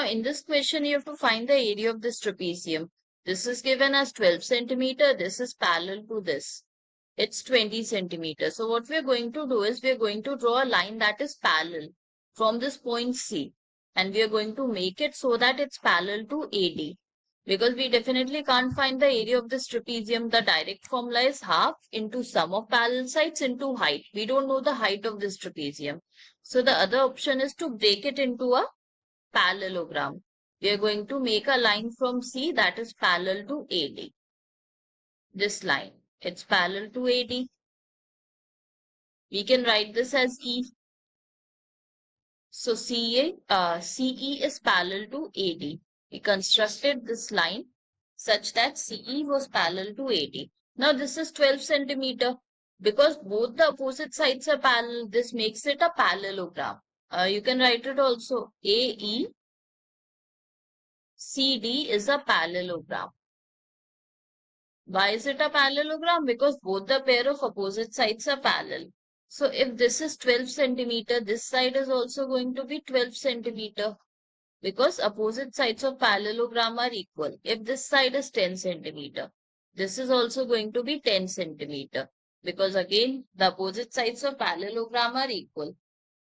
Now in this question, you have to find the area of this trapezium. This is given as 12 centimeter. This is parallel to this. It's 20 centimeters. So what we are going to do is we are going to draw a line that is parallel from this point C. And we are going to make it so that it's parallel to AD. Because we definitely can't find the area of this trapezium. The direct formula is half into sum of parallel sides into height. We don't know the height of this trapezium. So the other option is to break it into a parallelogram. We are going to make a line from C that is parallel to AD. This line, it's parallel to AD. We can write this as E. So CE is parallel to AD. We constructed this line such that CE was parallel to AD. Now this is 12 centimeter. Because both the opposite sides are parallel, this makes it a parallelogram. You can write it also. AE CD is a parallelogram. Why is it a parallelogram? Because both the pair of opposite sides are parallel. So if this is 12 centimeter, this side is also going to be 12 centimeter. Because opposite sides of parallelogram are equal. If this side is 10 centimeter, this is also going to be 10 centimeter. Because again, the opposite sides of parallelogram are equal.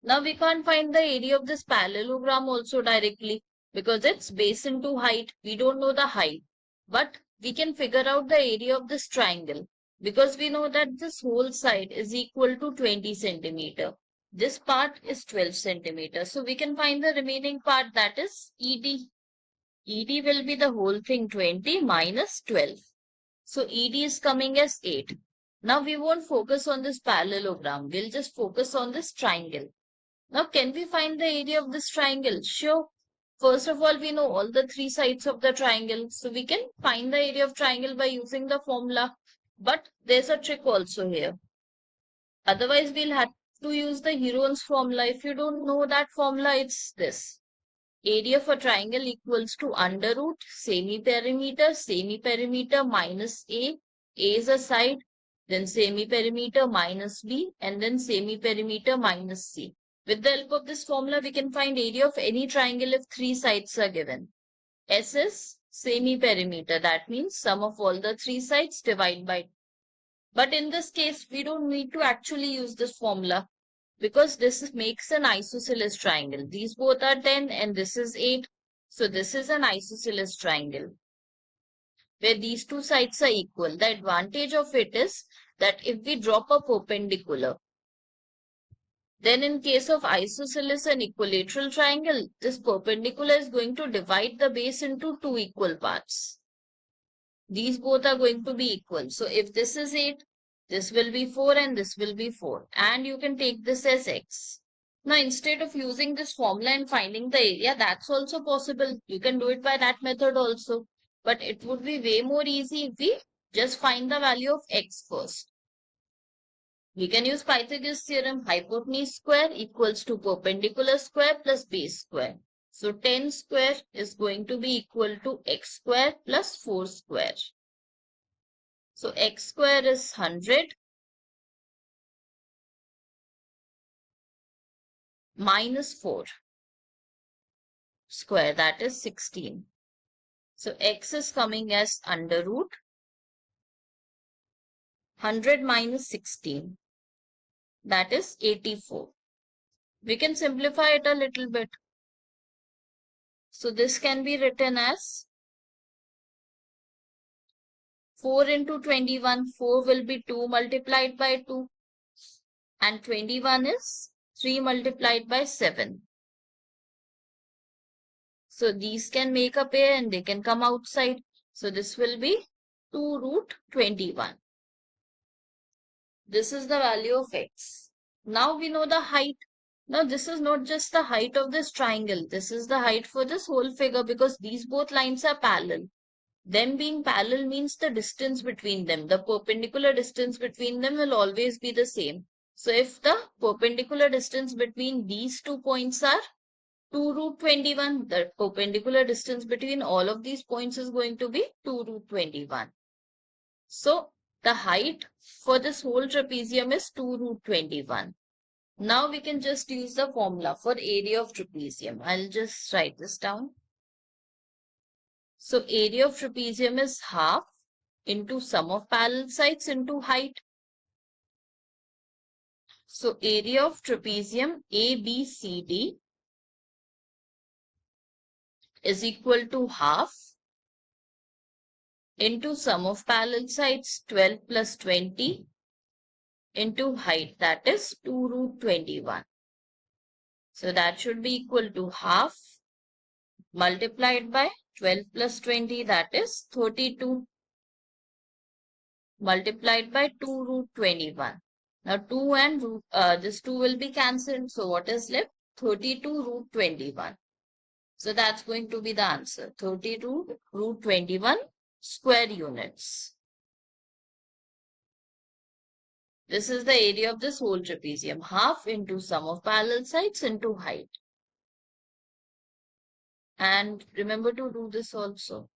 Now we can't find the area of this parallelogram also directly. Because it's base into height. We don't know the height. But we can figure out the area of this triangle. Because we know that this whole side is equal to 20 centimeter. This part is 12 centimeters. So we can find the remaining part, that is ED. ED will be the whole thing 20 minus 12. So ED is coming as 8. Now we won't focus on this parallelogram. We'll just focus on this triangle. Now can we find the area of this triangle? Sure. First of all, we know all the three sides of the triangle. So we can find the area of triangle by using the formula. But there's a trick also here. Otherwise, we'll have to use the Heron's formula. If you don't know that formula, it's this. Area of a triangle equals to under root semi-perimeter minus A. A is a side, then semi-perimeter minus B, and then semi-perimeter minus C. With the help of this formula, we can find area of any triangle if three sides are given. S is semi-perimeter. That means sum of all the three sides divided by 2. But in this case, we don't need to actually use this formula because this makes an isosceles triangle. These both are 10 and this is 8. So this is an isosceles triangle where these two sides are equal. The advantage of it is that if we drop a perpendicular, then in case of isosceles and equilateral triangle, this perpendicular is going to divide the base into two equal parts. These both are going to be equal. So if this is 8, this will be 4 and this will be 4. And you can take this as x. Now instead of using this formula and finding the area, that's also possible. You can do it by that method also. But it would be way more easy if we just find the value of x first. We can use Pythagoras theorem. Hypotenuse square equals to perpendicular square plus base square. So 10 square is going to be equal to x square plus 4 square. So x square is 100 minus 4 square, that is 16. So x is coming as under root 100 minus 16, that is 84. We can simplify it a little bit. So this can be written as 4 into 21. 4 will be 2 multiplied by 2. And 21 is 3 multiplied by 7. So these can make a pair and they can come outside. So this will be 2 root 21. This is the value of x. Now we know the height. Now this is not just the height of this triangle. This is the height for this whole figure because these both lines are parallel. Them being parallel means the distance between them. The perpendicular distance between them will always be the same. So if the perpendicular distance between these 2 points are 2 root 21, the perpendicular distance between all of these points is going to be 2 root 21. So the height for this whole trapezium is 2 root 21. Now we can just use the formula for area of trapezium. I'll just write this down. So area of trapezium is half into sum of parallel sides into height. So area of trapezium ABCD is equal to half into sum of parallel sides 12 plus 20 into height, that is 2 root 21. So that should be equal to half multiplied by 12 plus 20, that is 32, multiplied by 2 root 21. Now 2 and this 2 will be cancelled. So what is left? 32 root 21. So that's going to be the answer. 32 root 21 square units. This is the area of this whole trapezium. Half into sum of parallel sides into height. And remember to do this also.